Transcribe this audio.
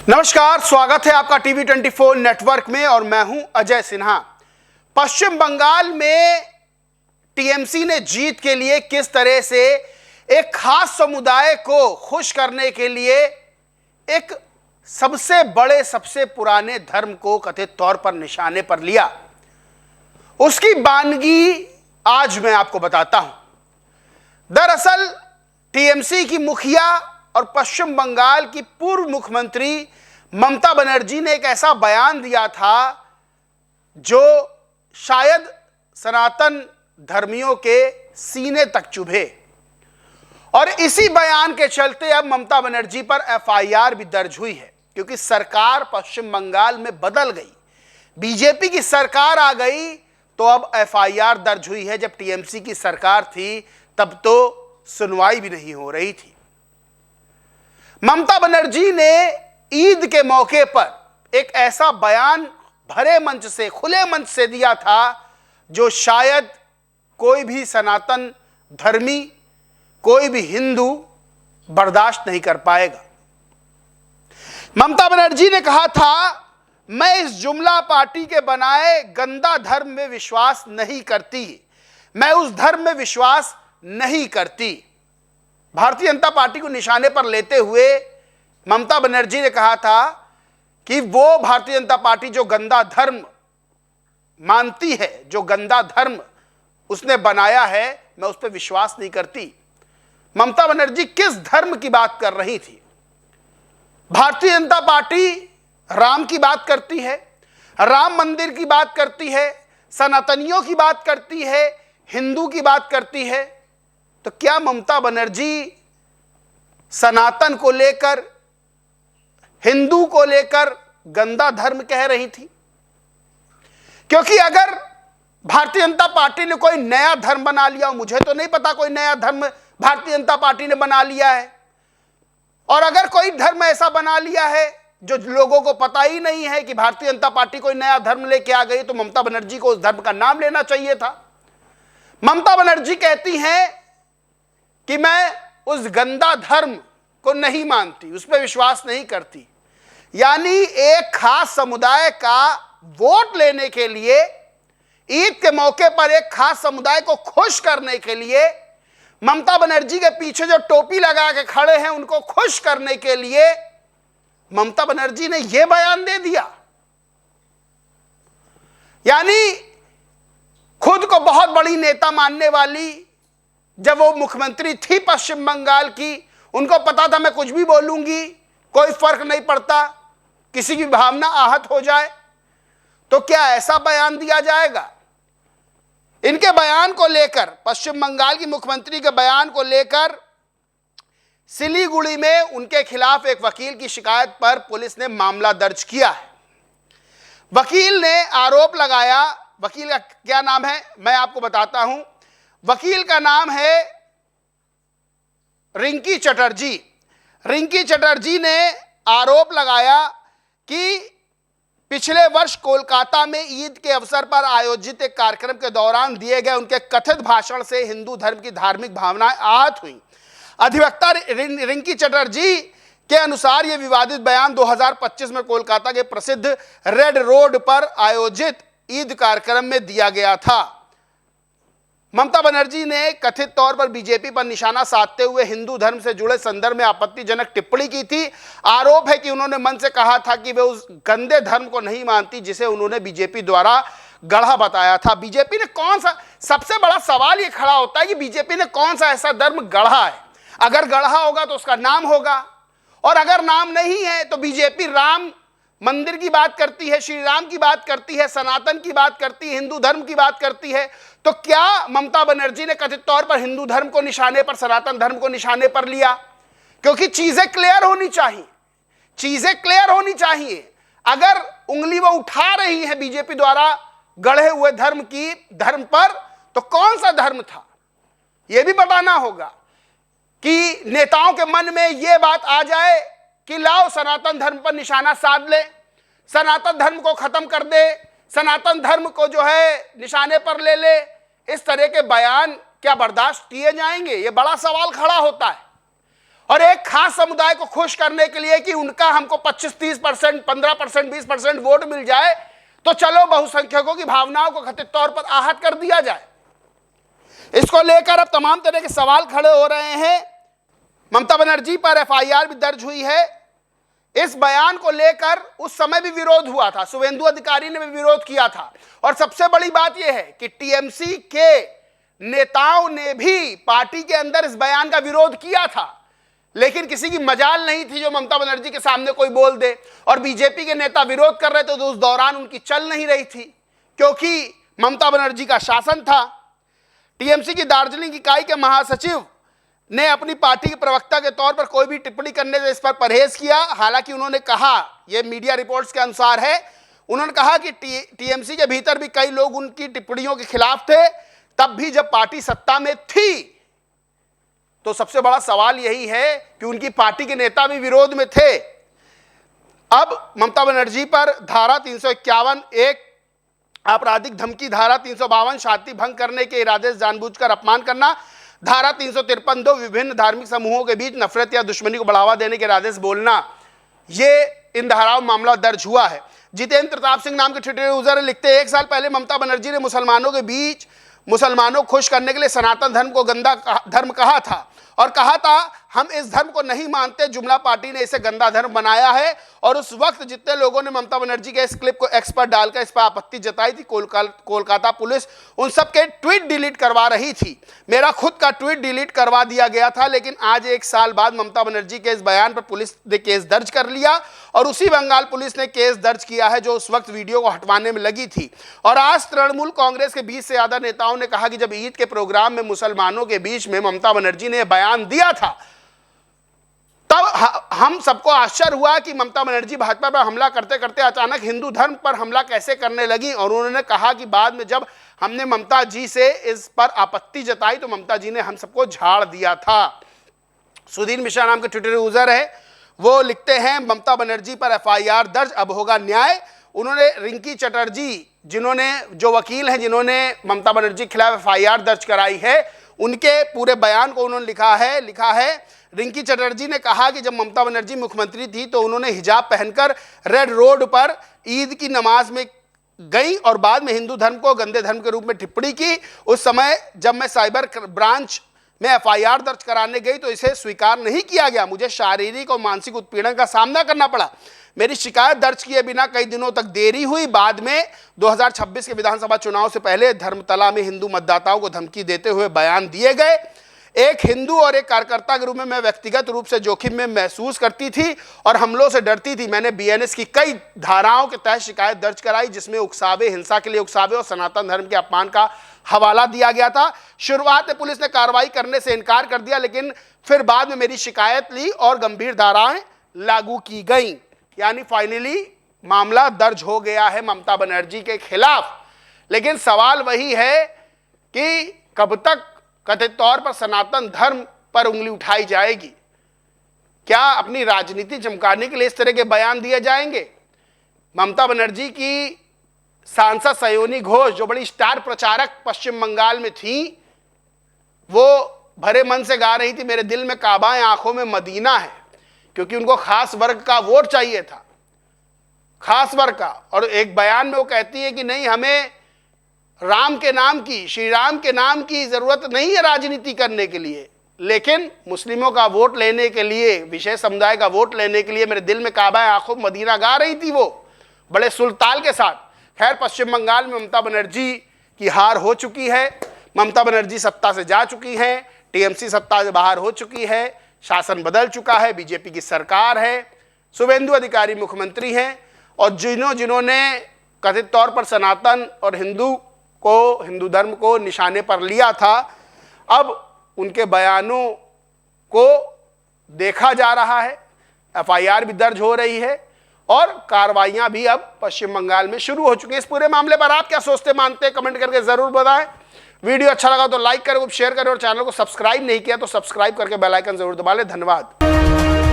नमस्कार, स्वागत है आपका टीवी 24 नेटवर्क में और मैं हूं अजय सिन्हा। पश्चिम बंगाल में टीएमसी ने जीत के लिए किस तरह से एक खास समुदाय को खुश करने के लिए एक सबसे बड़े सबसे पुराने धर्म को कथित तौर पर निशाने पर लिया, उसकी वानगी आज मैं आपको बताता हूं। दरअसल टीएमसी की मुखिया और पश्चिम बंगाल की पूर्व मुख्यमंत्री ममता बनर्जी ने एक ऐसा बयान दिया था जो शायद सनातन धर्मियों के सीने तक चुभे, और इसी बयान के चलते अब ममता बनर्जी पर एफआईआर भी दर्ज हुई है, क्योंकि सरकार पश्चिम बंगाल में बदल गई, बीजेपी की सरकार आ गई, तो अब एफआईआर दर्ज हुई है। जब टीएमसी की सरकार थी तब तो सुनवाई भी नहीं हो रही थी। ममता बनर्जी ने ईद के मौके पर एक ऐसा बयान भरे मंच से, खुले मंच से दिया था जो शायद कोई भी सनातन धर्मी, कोई भी हिंदू बर्दाश्त नहीं कर पाएगा। ममता बनर्जी ने कहा था, मैं इस जुमला पार्टी के बनाए गंदा धर्म में विश्वास नहीं करती, मैं उस धर्म में विश्वास नहीं करती। भारतीय जनता पार्टी को निशाने पर लेते हुए ममता बनर्जी ने कहा था कि वो भारतीय जनता पार्टी जो गंदा धर्म मानती है, जो गंदा धर्म उसने बनाया है, मैं उस पर विश्वास नहीं करती। ममता बनर्जी किस धर्म की बात कर रही थी? भारतीय जनता पार्टी राम की बात करती है, राम मंदिर की बात करती है, सनातनियों की बात करती है, हिंदू की बात करती है, तो क्या ममता बनर्जी सनातन को लेकर, हिंदू को लेकर गंदा धर्म कह रही थी? क्योंकि अगर भारतीय जनता पार्टी ने कोई नया धर्म बना लिया, मुझे तो नहीं पता कोई नया धर्म भारतीय जनता पार्टी ने बना लिया है, और अगर कोई धर्म ऐसा बना लिया है जो लोगों को पता ही नहीं है कि भारतीय जनता पार्टी कोई नया धर्म लेके आ गई, तो ममता बनर्जी को उस धर्म का नाम लेना चाहिए था। ममता बनर्जी कहती हैं कि मैं उस गंदा धर्म को नहीं मानती, उस पर विश्वास नहीं करती। यानी एक खास समुदाय का वोट लेने के लिए, ईद के मौके पर एक खास समुदाय को खुश करने के लिए, ममता बनर्जी के पीछे जो टोपी लगा के खड़े हैं उनको खुश करने के लिए ममता बनर्जी ने यह बयान दे दिया। यानी खुद को बहुत बड़ी नेता मानने वाली, जब वो मुख्यमंत्री थी पश्चिम बंगाल की, उनको पता था मैं कुछ भी बोलूंगी, कोई फर्क नहीं पड़ता, किसी की भावना आहत हो जाए, तो क्या ऐसा बयान दिया जाएगा? इनके बयान को लेकर, पश्चिम बंगाल की मुख्यमंत्री के बयान को लेकर सिलीगुड़ी में उनके खिलाफ एक वकील की शिकायत पर पुलिस ने मामला दर्ज किया है। वकील ने आरोप लगाया, वकील का क्या नाम है मैं आपको बताता हूं। वकील का नाम है रिंकी चटर्जी। रिंकी चटर्जी ने आरोप लगाया कि पिछले वर्ष कोलकाता में ईद के अवसर पर आयोजित एक कार्यक्रम के दौरान दिए गए उनके कथित भाषण से हिंदू धर्म की धार्मिक भावनाएं आहत हुई। अधिवक्ता रिंकी चटर्जी के अनुसार यह विवादित बयान 2025 में कोलकाता के प्रसिद्ध रेड रोड पर आयोजित ईद कार्यक्रम में दिया गया था। ममता बनर्जी ने कथित तौर पर बीजेपी पर निशाना साधते हुए हिंदू धर्म से जुड़े संदर्भ में आपत्तिजनक टिप्पणी की थी। आरोप है कि उन्होंने मन से कहा था कि वे उस गंदे धर्म को नहीं मानती जिसे उन्होंने बीजेपी द्वारा गढ़ा बताया था। बीजेपी ने कौन सा, सबसे बड़ा सवाल ये खड़ा होता है कि बीजेपी ने कौन सा ऐसा धर्म गढ़ा है? अगर गढ़ा होगा तो उसका नाम होगा, और अगर नाम नहीं है तो बीजेपी राम मंदिर की बात करती है, श्री राम की बात करती है, सनातन की बात करती है, हिंदू धर्म की बात करती है। तो क्या ममता बनर्जी ने कथित तौर पर हिंदू धर्म को निशाने पर, सनातन धर्म को निशाने पर लिया? क्योंकि चीजें क्लियर होनी चाहिए, चीजें क्लियर होनी चाहिए। अगर उंगली वो उठा रही है बीजेपी द्वारा गढ़े हुए धर्म पर, तो कौन सा धर्म था यह भी बताना होगा, कि नेताओं के मन में यह बात आ जाए कि लाओ सनातन धर्म पर निशाना साध ले, सनातन धर्म को खत्म कर दे, सनातन धर्म को जो है निशाने पर ले ले। इस तरह के बयान क्या बर्दाश्त किए जाएंगे? ये बड़ा सवाल खड़ा होता है। और एक खास समुदाय को खुश करने के लिए कि उनका हमको 25-30%, 15%, 20% वोट मिल जाए, तो चलो बहुसंख्यकों की भावनाओं को कथित तौर पर आहत कर दिया जाए। इसको लेकर अब तमाम तरह के सवाल खड़े हो रहे हैं। ममता बनर्जी पर एफआईआर भी दर्ज हुई है। इस बयान को लेकर उस समय भी विरोध हुआ था, शुभेंदु अधिकारी ने भी विरोध किया था। और सबसे बड़ी बात यह है कि टीएमसी के नेताओं ने भी पार्टी के अंदर इस बयान का विरोध किया था, लेकिन किसी की मजाल नहीं थी जो ममता बनर्जी के सामने कोई बोल दे। और बीजेपी के नेता विरोध कर रहे थे तो उस दौरान उनकी चल नहीं रही थी, क्योंकि ममता बनर्जी का शासन था। टीएमसी की दार्जिलिंग इकाई के महासचिव ने अपनी पार्टी के प्रवक्ता के तौर पर कोई भी टिप्पणी करने से इस पर परहेज किया। हालांकि उन्होंने कहा, यह मीडिया रिपोर्ट्स के अनुसार है, उन्होंने कहा कि टीएमसी के भीतर भी कई लोग उनकी टिप्पणियों के खिलाफ थे, तब भी जब पार्टी सत्ता में थी। तो सबसे बड़ा सवाल यही है कि उनकी पार्टी के नेता भी विरोध में थे। अब ममता बनर्जी पर धारा 351 एक आपराधिक धमकी, धारा 352 शांति भंग करने के इरादे से जानबूझकर अपमान करना, धारा 353 2 विभिन्न धार्मिक समूहों के बीच नफरत या दुश्मनी को बढ़ावा देने के इरादे से बोलना, ये इन धाराओं में मामला दर्ज हुआ है। जितेंद्र प्रताप सिंह नाम के ट्विटर यूजर लिखते हैं, 1 साल पहले ममता बनर्जी ने मुसलमानों के बीच मुसलमानों को खुश करने के लिए सनातन धर्म को गंदा धर्म कहा था और कहा था हम इस धर्म को नहीं मानते। जुमला पार्टी ने इसे गंदा धर्म बनाया है। और उस वक्त जितने लोगों ने ममता बनर्जी के इस क्लिप को एक्स पर डालकर इस पर आपत्ति जताई थी, कोलकाता पुलिस उन सब के ट्वीट डिलीट करवा रही थी। मेरा खुद का ट्वीट डिलीट करवा दिया गया था, लेकिन आज 1 साल बाद ममता बनर्जी के इस बयान पर पुलिस ने केस दर्ज कर लिया और उसी बंगाल पुलिस ने केस दर्ज किया है जो उस वक्त वीडियो को हटवाने में लगी थी। और आज तृणमूल कांग्रेस के 20 से ज्यादा नेताओं ने कहा कि जब ईद के प्रोग्राम में मुसलमानों के बीच में ममता बनर्जी ने बयान दिया था, तब हम सबको आश्चर्य हुआ कि ममता बनर्जी भाजपा पर हमला करते करते अचानक हिंदू धर्म पर हमला कैसे करने लगी। और उन्होंने कहा कि बाद में जब हमने ममता जी से इस पर आपत्ति जताई तो ममता जी ने हम सबको झाड़ दिया था। सुधीर मिश्रा नाम के ट्विटर यूजर है, वो लिखते हैं ममता बनर्जी पर एफआईआर दर्ज, अब होगा न्याय। उन्होंने रिंकी चटर्जी, जिन्होंने जो वकील हैं जिन्होंने ममता बनर्जी के खिलाफ एफआईआर दर्ज कराई है, उनके पूरे बयान को उन्होंने लिखा है। रिंकी चटर्जी ने कहा कि जब ममता बनर्जी मुख्यमंत्री थी तो उन्होंने हिजाब पहनकर रेड रोड पर ईद की नमाज में गई और बाद में हिंदू धर्म को गंदे धर्म के रूप में टिप्पणी की। उस समय जब मैं साइबर ब्रांच में एफआईआर दर्ज कराने गई तो इसे स्वीकार नहीं किया गया। मुझे शारीरिक और मानसिक उत्पीड़न का सामना करना पड़ा। मेरी शिकायत दर्ज किए बिना कई दिनों तक देरी हुई। बाद में 2026 के विधानसभा चुनाव से पहले धर्मतला में हिंदू मतदाताओं को धमकी देते हुए बयान दिए गए। एक हिंदू और एक कार्यकर्ता के रूप में मैं व्यक्तिगत रूप से जोखिम में महसूस करती थी और हमलों से डरती थी। मैंने बीएनएस की कई धाराओं के तहत शिकायत दर्ज कराई, जिसमें उकसावे, हिंसा के लिए उकसावे और सनातन धर्म के अपमान का हवाला दिया गया था। शुरुआत में पुलिस ने कार्रवाई करने से इनकार कर दिया, लेकिन फिर बाद में मेरी शिकायत ली और गंभीर धाराएं लागू की गई। यानी फाइनली मामला दर्ज हो गया है ममता बनर्जी के खिलाफ। लेकिन सवाल वही है कि कब तक कथित तौर पर सनातन धर्म पर उंगली उठाई जाएगी? क्या अपनी राजनीति चमकाने के लिए इस तरह के बयान दिए जाएंगे? ममता बनर्जी की सांसद सयोनी घोष, जो बड़ी स्टार प्रचारक पश्चिम बंगाल में थी, वो भरे मन से गा रही थी, मेरे दिल में काबा है, आंखों में मदीना है, क्योंकि उनको खास वर्ग का वोट चाहिए था, खास वर्ग का। और एक बयान में वो कहती है कि नहीं, हमें राम के नाम की, श्री राम के नाम की जरूरत नहीं है राजनीति करने के लिए, लेकिन मुस्लिमों का वोट लेने के लिए, विशेष समुदाय का वोट लेने के लिए मेरे दिल में काबा है, आंखों में मदीना गा रही थी वो बड़े सुलताल के साथ। खैर, पश्चिम बंगाल में ममता बनर्जी की हार हो चुकी है। ममता बनर्जी सत्ता से जा चुकी हैं, टीएमसी सत्ता से बाहर हो चुकी है, शासन बदल चुका है, बीजेपी की सरकार है, शुभेंदु अधिकारी मुख्यमंत्री हैं। और जिन्होंने कथित तौर पर सनातन और हिंदू धर्म को निशाने पर लिया था, अब उनके बयानों को देखा जा रहा है, एफआईआर भी दर्ज हो रही है और कार्रवाइयां भी अब पश्चिम बंगाल में शुरू हो चुकी हैं। इस पूरे मामले पर आप क्या सोचते मानते हैं, कमेंट करके जरूर बताएं। वीडियो अच्छा लगा तो लाइक करें, शेयर करें और चैनल को सब्सक्राइब नहीं किया तो सब्सक्राइब करके बेल आइकन जरूर दबा लें। धन्यवाद।